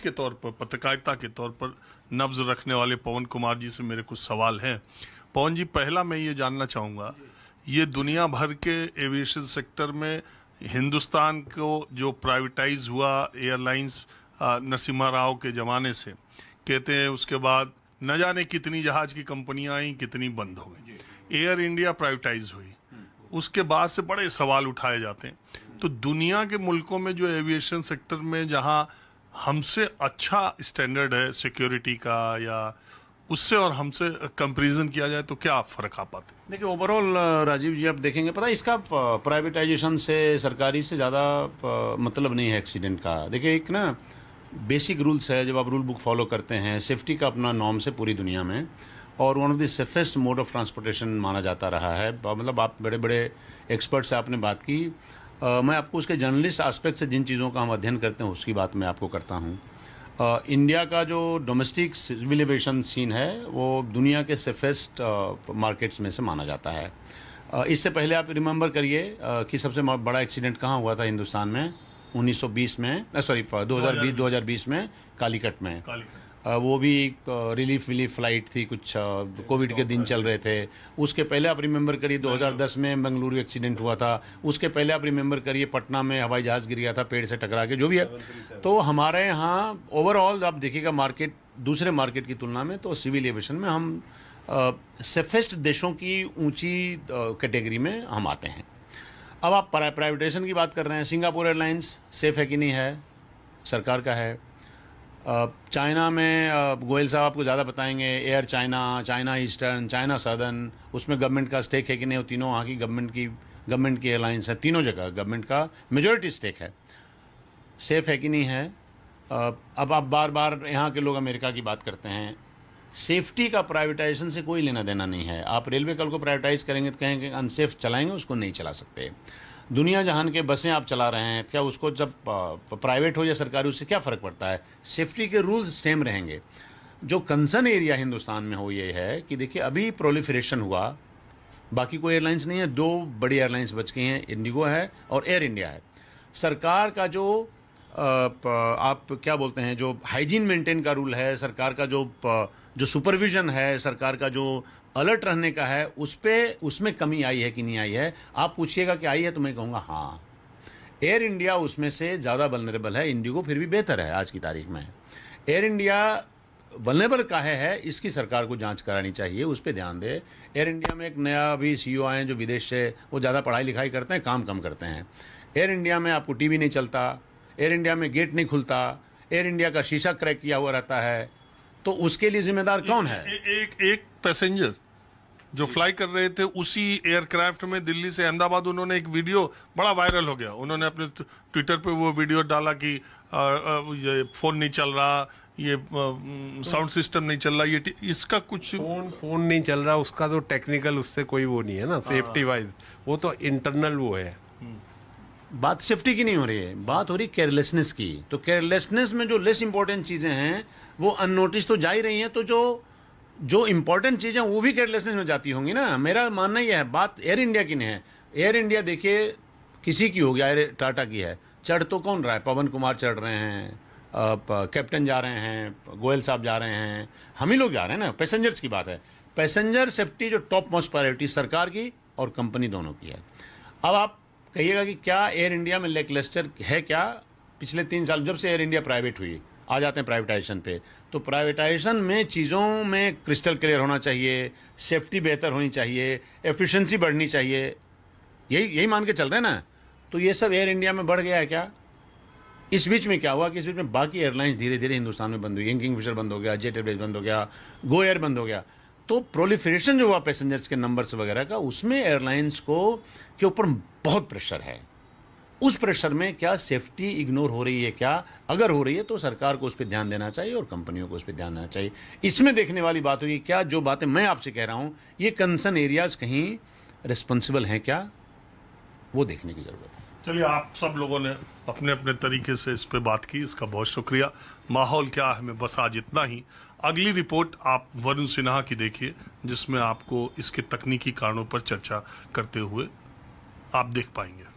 के तौर पर, पत्रकारिता के तौर पर नब्ज रखने वाले पवन कुमार जी से मेरे कुछ सवाल हैं। पवन जी, पहला मैं ये जानना चाहूँगा, ये दुनिया भर के एविएशन सेक्टर में हिंदुस्तान को जो प्राइवेटाइज हुआ एयरलाइंस नरसिम्हा राव के ज़माने से, कहते हैं उसके बाद न जाने कितनी जहाज की कंपनियां आई, कितनी बंद हो गई। एयर इंडिया प्राइवेटाइज हुई, उसके बाद से बड़े सवाल उठाए जाते हैं। तो दुनिया के मुल्कों में जो एविएशन सेक्टर में जहां हमसे अच्छा स्टैंडर्ड है सिक्योरिटी का, या उससे और हमसे कंपैरिजन किया जाए तो क्या फर्क आ पाते हैं? देखिए, ओवरऑल राजीव जी, आप देखेंगे, पता है इसका प्राइवेटाइजेशन से, सरकारी से ज़्यादा मतलब नहीं है एक्सीडेंट का। देखिए, एक ना बेसिक रूल्स है, जब आप रूल बुक फॉलो करते हैं, सेफ्टी का अपना नॉर्म्स है पूरी दुनिया में, और one of the safest mode of transportation माना जाता रहा है। मतलब आप बड़े बड़े एक्सपर्ट से आपने बात की, मैं आपको उसके जर्नलिस्ट एस्पेक्ट से जिन चीज़ों का हम अध्ययन करते हैं उसकी बात मैं आपको करता हूँ। इंडिया का जो डोमेस्टिक सिविल एविएशन सीन है वो दुनिया के सेफेस्ट मार्केट्स में से माना जाता है। इससे पहले आप रिमेंबर करिए कि सबसे बड़ा एक्सीडेंट कहाँ हुआ था हिंदुस्तान में, 1920 में, 2020 में कालीकट में। वो भी रिलीफ फ्लाइट थी, कुछ कोविड के दिन चल रहे थे। उसके पहले आप रिमेंबर करिए 2010 में बेंगलुरु एक्सीडेंट हुआ था। उसके पहले आप रिमेंबर करिए पटना में हवाई जहाज़ गिर गया था पेड़ से टकरा के, जो भी है। तो हमारे यहाँ ओवरऑल आप देखिएगा मार्केट, दूसरे मार्केट की तुलना में तो सिविल एविएशन में हम सेफेस्ट देशों की ऊंची कैटेगरी में हम आते हैं। अब आप प्राइवेटाइजेशन की बात कर रहे हैं, सिंगापुर एयरलाइंस सेफ है कि नहीं है, सरकार का है। चाइना में गोयल साहब आपको ज़्यादा बताएंगे, air China, China eastern, China southern, उसमें गवर्नमेंट का स्टेक है कि नहीं, वो तीनों वहाँ की गवर्नमेंट की एयरलाइंस है, तीनों जगह गवर्नमेंट का मेजॉरिटी स्टेक है। सेफ है कि नहीं है। अब आप बार बार यहाँ के लोग अमेरिका की बात करते हैं। सेफ्टी का प्राइवेटाइजेशन से कोई लेना देना नहीं है। आप रेलवे कल को प्राइवेटाइज करेंगे तो कहेंगे अनसेफ चलाएंगे, उसको नहीं चला सकते। दुनिया जहान के बसें आप चला रहे हैं, क्या उसको जब प्राइवेट हो या सरकारी, उससे क्या फ़र्क पड़ता है? सेफ्टी के रूल्स सेम रहेंगे। जो कंसर्न एरिया हिंदुस्तान में हो ये है कि देखिए, अभी प्रोलिफरेशन हुआ, बाकी कोई एयरलाइंस नहीं है, दो बड़ी एयरलाइंस बच गई हैं, इंडिगो है और एयर इंडिया है। सरकार का जो आप क्या बोलते हैं, जो हाइजीन मेंटेन का रूल है, सरकार का जो सुपरविजन है, सरकार का जो अलर्ट रहने का है, उसमें कमी आई है कि नहीं आई है? आप पूछिएगा कि आई है तो मैं कहूँगा हाँ। एयर इंडिया उसमें से ज़्यादा वल्नरेबल है, इंडिगो फिर भी बेहतर है आज की तारीख में। एयर इंडिया वल्नरेबल काहे है, इसकी सरकार को जांच करानी चाहिए, उस पर ध्यान दे। एयर इंडिया में एक नया अभी CEO आए हैं जो विदेश से, वो ज़्यादा पढ़ाई लिखाई करते हैं, काम कम करते हैं। एयर इंडिया में आपको TV नहीं चलता, एयर इंडिया में गेट नहीं खुलता, एयर इंडिया का शीशा क्रैक किया हुआ रहता है, तो उसके लिए जिम्मेदार कौन है? एक पैसेंजर जो फ्लाई कर रहे थे उसी एयरक्राफ्ट में दिल्ली से अहमदाबाद, उन्होंने एक वीडियो बड़ा वायरल हो गया, उन्होंने अपने ट्विटर पे वो वीडियो डाला कि ये फोन नहीं चल रहा, ये साउंड सिस्टम नहीं चल रहा, ये इसका कुछ फोन नहीं चल रहा, उसका तो टेक्निकल उससे कोई वो नहीं है ना, सेफ्टी वाइज वो तो इंटरनल वो है। बात सेफ्टी की नहीं हो रही है, बात हो रही केयरलेसनेस की। तो केयरलेसनेस में जो लेस इंपॉर्टेंट चीजें हैं वो अननोटिस तो जा ही रही हैं, तो जो इंपॉर्टेंट चीजें वो भी केयरलेसनेस में जाती होंगी ना। मेरा मानना यह है, बात एयर इंडिया की नहीं है। एयर इंडिया देखिए किसी की हो गया, टाटा की है, चढ़ तो कौन रहा है? पवन कुमार चढ़ रहे हैं, कैप्टन जा रहे हैं, गोयल साहब जा रहे हैं, हम ही लोग जा रहे हैं ना। पैसेंजर्स की बात है, पैसेंजर सेफ्टी जो टॉप मोस्ट प्रायोरिटी सरकार की और कंपनी दोनों की है। अब आप कहिएगा कि क्या एयर इंडिया में लेकलस्टर है क्या? पिछले 3 साल जब से एयर इंडिया प्राइवेट हुई, आ जाते हैं प्राइवेटाइजेशन पे, तो प्राइवेटाइजेशन में चीज़ों में क्रिस्टल क्लियर होना चाहिए, सेफ्टी बेहतर होनी चाहिए, एफिशिएंसी बढ़नी चाहिए, यही मान के चल रहे हैं ना। तो ये सब एयर इंडिया में बढ़ गया है क्या? इस बीच में क्या हुआ कि इस बीच में बाकी एयरलाइंस धीरे धीरे हिंदुस्तान में बंद हुई। किंगफिशर बंद हो गया, जेट एयरवेज बंद हो गया, गो एयर बंद हो गया। तो प्रोलिफरेशन जो हुआ पैसेंजर्स के नंबर्स वगैरह का, उसमें एयरलाइंस के ऊपर बहुत प्रेशर है। उस प्रेशर में क्या सेफ्टी इग्नोर हो रही है क्या? अगर हो रही है तो सरकार को उस पर ध्यान देना चाहिए और कंपनियों को उस पर ध्यान देना चाहिए। इसमें देखने वाली बात हुई क्या, जो बातें मैं आपसे कह रहा हूं, ये कंसर्न एरियाज कहीं रिस्पॉन्सिबल हैं क्या, वो देखने की जरूरत है। चलिए, आप सब लोगों ने अपने अपने तरीके से इस पे बात की, इसका बहुत शुक्रिया। माहौल क्या है में बस आज इतना ही। अगली रिपोर्ट आप वरुण सिन्हा की देखिए, जिसमें आपको इसके तकनीकी कारणों पर चर्चा करते हुए आप देख पाएंगे।